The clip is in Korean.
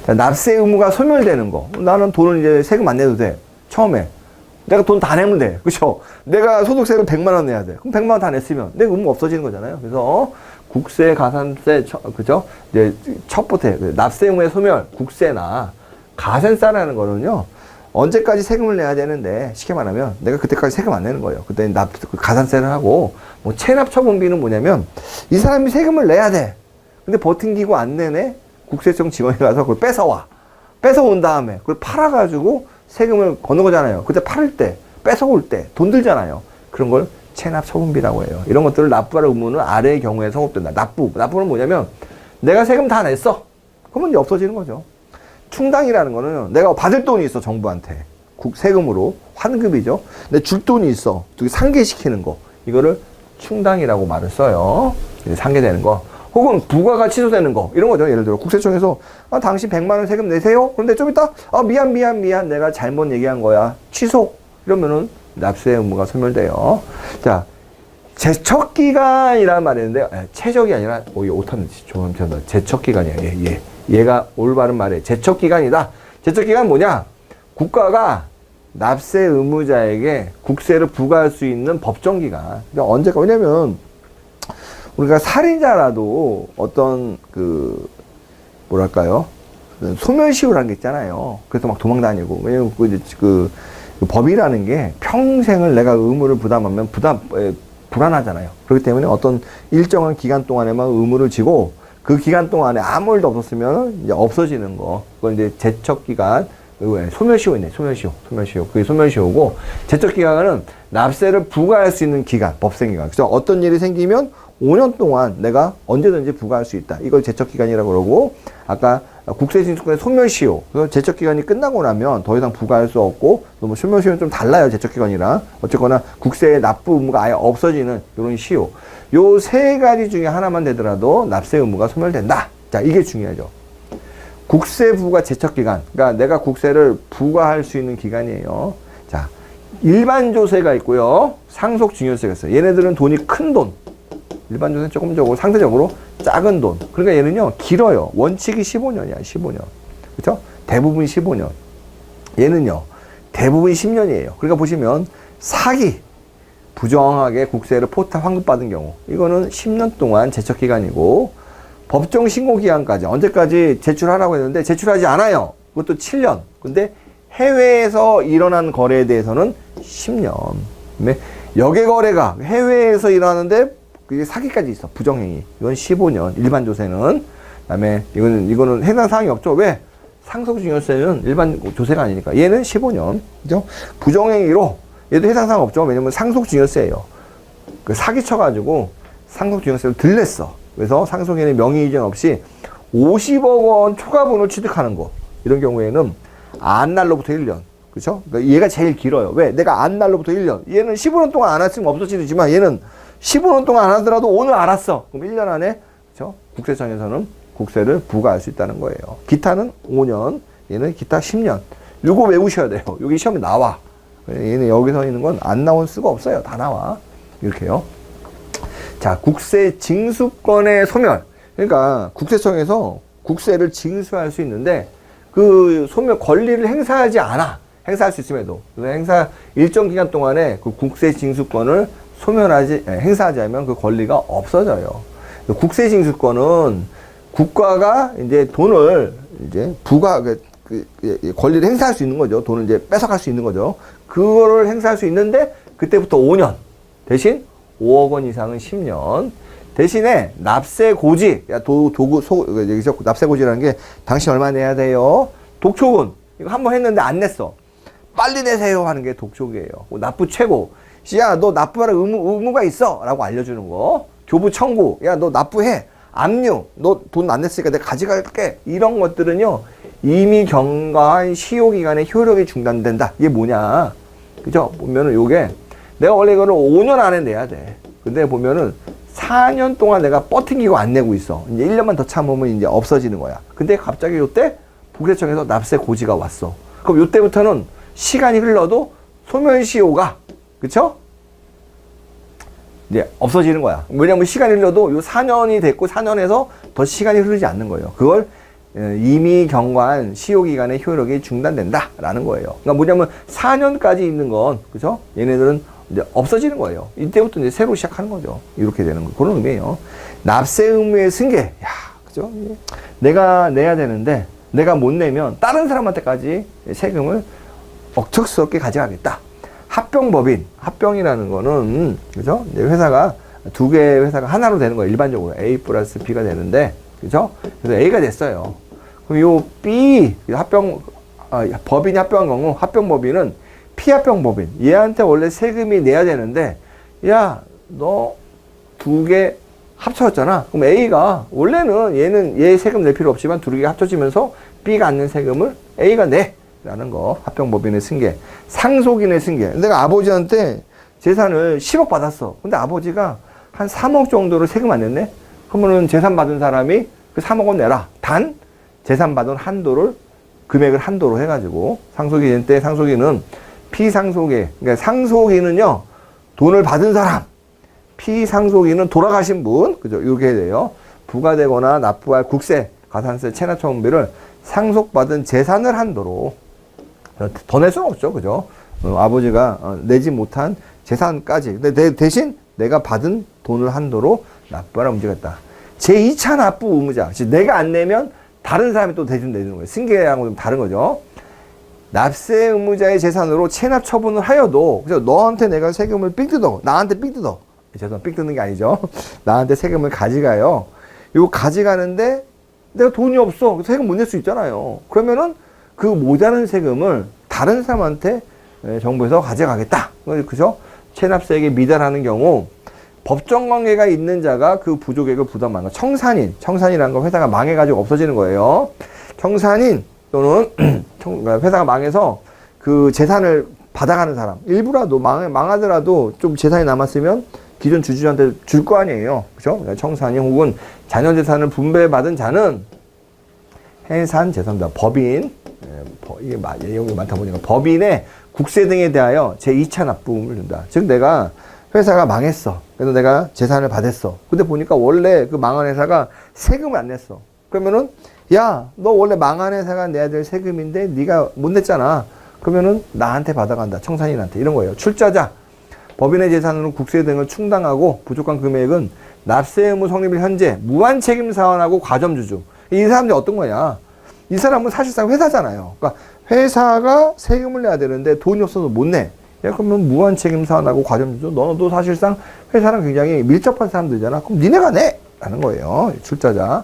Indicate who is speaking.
Speaker 1: 자, 납세 의무가 소멸되는 거. 나는 돈을 이제 세금 안 내도 돼. 처음에. 내가 돈 다 내면 돼. 그쵸? 내가 소득세를 100만 원 내야 돼. 그럼 100만 원 다 냈으면 내 의무가 없어지는 거잖아요. 그래서 국세, 가산세, 그죠? 이제 첫부터 납세 의무의 소멸, 국세나 가산세라는 거는요. 언제까지 세금을 내야 되는데 쉽게 말하면 내가 그때까지 세금 안 내는 거예요. 그때 가산세를 하고 뭐 체납 처분비는 뭐냐면 이 사람이 세금을 내야 돼. 근데 버팅기고 안 내네. 국세청 직원이 가서 그걸 뺏어와. 뺏어온 다음에 그걸 팔아가지고 세금을 거는 거잖아요. 그때 팔을 때, 뺏어올 때 돈 들잖아요. 그런 걸 체납 처분비라고 해요. 이런 것들을 납부할 의무는 아래의 경우에 성립된다. 납부는 뭐냐면 내가 세금 다 냈어. 그러면 이제 없어지는 거죠. 충당이라는 거는 내가 받을 돈이 있어, 정부한테. 세금으로. 환급이죠. 근데 줄 돈이 있어. 상계시키는 거. 이거를 충당이라고 말을 써요. 상계되는 거. 혹은 부과가 취소되는 거. 이런 거죠. 예를 들어 국세청에서 당신 100만 원 세금 내세요? 그런데 좀 이따 미안. 내가 잘못 얘기한 거야. 취소. 이러면은 납세 의무가 소멸돼요. 자, 제척기간이라는 말이 있는데 최적이 아니라 이게 오타는 조금 편다. 제척기간이야. 얘가 올바른 말이에요. 제척기간이다. 제척기간 뭐냐? 국가가 납세 의무자에게 국세를 부과할 수 있는 법정기간. 그러니까 언제까? 왜냐면 우리가 살인자라도 어떤 뭐랄까요? 소멸시효라는 게 있잖아요. 그래서 막 도망다니고. 왜냐면 그 법이라는 게 평생을 내가 의무를 부담하면 불안하잖아요. 그렇기 때문에 어떤 일정한 기간 동안에만 의무를 지고 그 기간 동안에 아무 일도 없었으면 이제 없어지는 거. 그건 이제 제척기간, 소멸시효 있네. 소멸시효. 그게 소멸시효고, 제척기간은 납세를 부과할 수 있는 기간, 법생기간. 그래서 어떤 일이 생기면 5년 동안 내가 언제든지 부과할 수 있다. 이걸 제척기간이라고 그러고, 아까 국세징수권의 소멸시효. 그래서 제척기간이 끝나고 나면 더 이상 부과할 수 없고, 뭐 소멸시효는 좀 달라요. 제척기간이랑. 어쨌거나 국세의 납부 의무가 아예 없어지는 이런 시효. 요 세 가지 중에 하나만 되더라도 납세 의무가 소멸된다. 자, 이게 중요하죠. 국세 부과 제척기간. 그러니까 내가 국세를 부과할 수 있는 기간이에요. 자, 일반 조세가 있고요. 상속 증여세가 있어요. 얘네들은 돈이 큰 돈. 일반 조세는 조금 적고 상대적으로 작은 돈. 그러니까 얘는요, 길어요. 원칙이 15년이야, 15년. 그렇죠? 대부분 15년. 얘는요, 대부분 10년이에요. 그러니까 보시면 사기, 부정하게 국세를 포탈 환급받은 경우, 이거는 10년 동안 제척기간이고, 법정 신고기간까지, 언제까지 제출하라고 했는데 제출하지 않아요. 그것도 7년. 근데 해외에서 일어난 거래에 대해서는 10년. 여객거래가 해외에서 일어나는데 그게 사기까지 있어. 부정행위. 이건 15년. 일반 조세는. 그 다음에 이거는 해당 사항이 없죠. 왜? 상속증여세는 일반 조세가 아니니까. 얘는 15년. 그죠? 부정행위로 얘도 해당 사항 없죠. 왜냐면 상속증여세예요. 그 사기쳐가지고 상속증여세를 들냈어. 그래서 상속인의 명의 이전 없이 50억 원 초과분을 취득하는 거. 이런 경우에는 안날로부터 1년. 그렇죠? 그러니까 얘가 제일 길어요. 왜? 내가 안날로부터 1년. 얘는 15년 동안 안 했으면 없어지지만 얘는 15년 동안 안 하더라도 오늘 알았어. 그럼 1년 안에 그렇죠? 국세청에서는 국세를 부과할 수 있다는 거예요. 기타는 5년, 얘는 기타 10년. 이거 외우셔야 돼요. 여기 시험에 나와. 얘는 여기서 있는 건 안 나올 수가 없어요. 다 나와. 이렇게요. 자, 국세 징수권의 소멸. 그러니까 국세청에서 국세를 징수할 수 있는데 그 소멸 권리를 행사하지 않아. 행사할 수 있음에도. 그래서 일정 기간 동안에 그 국세 징수권을 행사하지 않으면 그 권리가 없어져요. 국세 징수권은 국가가 이제 돈을 이제 권리를 행사할 수 있는 거죠. 돈을 이제 뺏어갈 수 있는 거죠. 그거를 행사할 수 있는데 그때부터 5년. 대신 5억 원 이상은 10년. 대신에 납세고지, 여기서 납세고지라는 게 당신 얼마 내야 돼요? 독촉은 이거 한번 했는데 안 냈어. 빨리 내세요 하는 게 독촉이에요. 납부 최고. 야, 너 납부할 의무가 있어 라고 알려주는 거. 교부 청구. 야, 너 납부해. 압류. 너 돈 안 냈으니까 내가 가져갈게. 이런 것들은요, 이미 경과한 시효기간의 효력이 중단된다. 이게 뭐냐. 그죠? 보면은 요게 내가 원래 이거를 5년 안에 내야 돼. 근데 보면은 4년 동안 내가 버팅기고 안 내고 있어. 이제 1년만 더 참으면 이제 없어지는 거야. 근데 갑자기 요때 국세청에서 납세 고지가 왔어. 그럼 요때부터는 시간이 흘러도 소멸시효가, 그쵸? 이제 없어지는 거야. 왜냐면 시간이 흘러도 요 4년이 됐고 4년에서 더 시간이 흐르지 않는 거예요. 그걸 이미 경과한 시효기간의 효력이 중단된다라는 거예요. 그러니까 뭐냐면 4년까지 있는 건, 그죠? 얘네들은 이제 없어지는 거예요. 이때부터 이제 새로 시작하는 거죠. 이렇게 되는 거. 그런 의미예요. 납세 의무의 승계. 야, 그죠? 내가 내야 되는데, 내가 못 내면 다른 사람한테까지 세금을 억척스럽게 가져가겠다. 합병법인. 합병이라는 거는, 그죠? 이제 회사가 두 개의 회사가 하나로 되는 거예요. 일반적으로. A 플러스 B가 되는데, 그죠? 그래서 A가 됐어요. 그럼 요 B, 법인이 합병한 경우, 합병법인은 피합병법인. 얘한테 원래 세금이 내야 되는데, 야, 너 두 개 합쳐졌잖아. 그럼 A가, 원래는 얘 세금 낼 필요 없지만 두 개 합쳐지면서 B가 안 낸 세금을 A가 내. 라는 거. 합병법인의 승계. 상속인의 승계. 내가 아버지한테 재산을 10억 받았어. 근데 아버지가 한 3억 정도를 세금 안 냈네? 그러면은 재산 받은 사람이 그 3억원 내라. 단, 재산 받은 한도를, 금액을 한도로 해가지고, 상속인 때 상속인은 피상속인, 그러니까 상속인은요, 돈을 받은 사람, 피상속인은 돌아가신 분, 그죠? 이렇게 해야 돼요. 부과되거나 납부할 국세, 가산세, 체납처분비를 상속받은 재산을 한도로, 더 낼 수는 없죠, 그죠? 아버지가 내지 못한 재산까지. 근데 대신 내가 받은 돈을 한도로 납부하라 문제가 있다. 제2차 납부 의무자. 즉 내가 안 내면 다른 사람이 또 대신 내주는 거예요. 승계하고 좀 다른 거죠. 납세 의무자의 재산으로 체납 처분을 하여도, 그래서 너한테 내가 세금을 삥 뜯어. 나한테 삥 뜯어. 죄송합니다. 삥 뜯는 게 아니죠. 나한테 세금을 가져가요. 이거 가져가는데 내가 돈이 없어. 세금 못 낼 수 있잖아요. 그러면은 그 모자란 세금을 다른 사람한테 정부에서 가져가겠다. 그죠? 체납세액에 미달하는 경우 법정 관계가 있는 자가 그 부족액을 부담하는 거. 청산이라는 건 회사가 망해가지고 없어지는 거예요. 청산인 또는 회사가 망해서 그 재산을 받아가는 사람. 일부라도 망하더라도 좀 재산이 남았으면 기존 주주한테 줄 거 아니에요. 그죠? 청산인 혹은 자녀 재산을 분배받은 자는 해산 죄송합니다. 법인. 이게 내용이 많다 보니까 법인의 국세 등에 대하여 제2차 납부금을 준다. 즉 내가 회사가 망했어. 그래서 내가 재산을 받았어. 근데 보니까 원래 그 망한 회사가 세금을 안 냈어. 그러면은 야, 너 원래 망한 회사가 내야 될 세금인데 네가 못 냈잖아. 그러면은 나한테 받아간다. 청산인한테. 이런 거예요. 출자자. 법인의 재산으로 국세 등을 충당하고 부족한 금액은 납세 의무 성립일 현재 무한 책임 사원하고 과점주주. 이 사람들이 어떤 거냐? 이 사람은 사실상 회사잖아요. 그러니까 회사가 세금을 내야 되는데 돈이 없어서 못 내. 그러면 무한 책임 사원하고 과점주주. 너도 사실상 회사랑 굉장히 밀접한 사람들이잖아. 그럼 니네가 내! 라는 거예요. 출자자.